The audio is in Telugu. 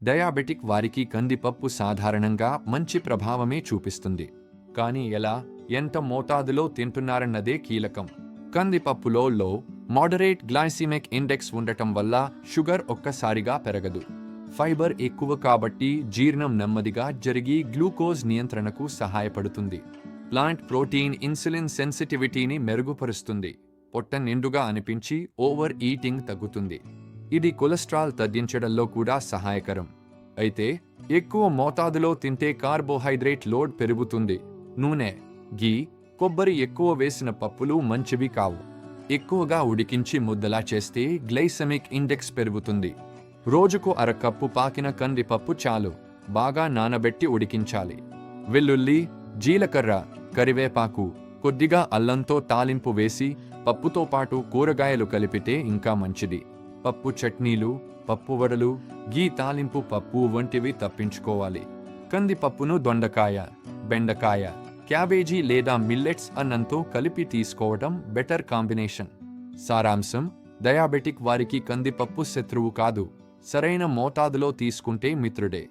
డయాబెటిక్ వారికి కందిపప్పు సాధారణంగా మంచి ప్రభావమే చూపిస్తుంది. కానీ ఎలా, ఎంత మోతాదులో తింటున్నారన్నదే కీలకం. కందిపప్పులో మోడరేట్ గ్లైసిమిక్ ఇండెక్స్ ఉండటం వల్ల షుగర్ ఒక్కసారిగా పెరగదు. ఫైబర్ ఎక్కువ కాబట్టి జీర్ణం నెమ్మదిగా జరిగి గ్లూకోజ్ నియంత్రణకు సహాయపడుతుంది. ప్లాంట్ ప్రోటీన్ ఇన్సులిన్ సెన్సిటివిటీని మెరుగుపరుస్తుంది. పొట్ట నిండుగా అనిపించి ఓవర్ ఈటింగ్ తగ్గుతుంది. ఇది కొలెస్ట్రాల్ తగ్గించడంలో కూడా సహాయకరం. అయితే ఎక్కువ మోతాదులో తింటే కార్బోహైడ్రేట్ లోడ్ పెరుగుతుంది. నూనె, ఘీ, కొబ్బరి ఎక్కువ వేసిన పప్పులు మంచివి కావు. ఎక్కువగా ఉడికించి ముద్దలా చేస్తే గ్లైసెమిక్ ఇండెక్స్ పెరుగుతుంది. రోజుకు అరకప్పు పాకిన కందిపప్పు చాలు. బాగా నానబెట్టి ఉడికించాలి. వెల్లుల్లి, జీలకర్ర, కరివేపాకు, కొద్దిగా అల్లంతో తాలింపు వేసి పప్పుతో పాటు కూరగాయలు కలిపితే ఇంకా మంచిది. పప్పు చట్నీలు, పప్పు వడలు, ఘీ తాలింపు పప్పు వంటివి తప్పించుకోవాలి. కందిపప్పును దొండకాయ, బెండకాయ, క్యాబేజీ లేదా మిల్లెట్స్ అన్నంతో కలిపి తీసుకోవడం బెటర్ కాంబినేషన్. సారాంశం: డయాబెటిక్ వారికి కందిపప్పు శత్రువు కాదు, సరైన మోతాదులో తీసుకుంటే మిత్రుడే.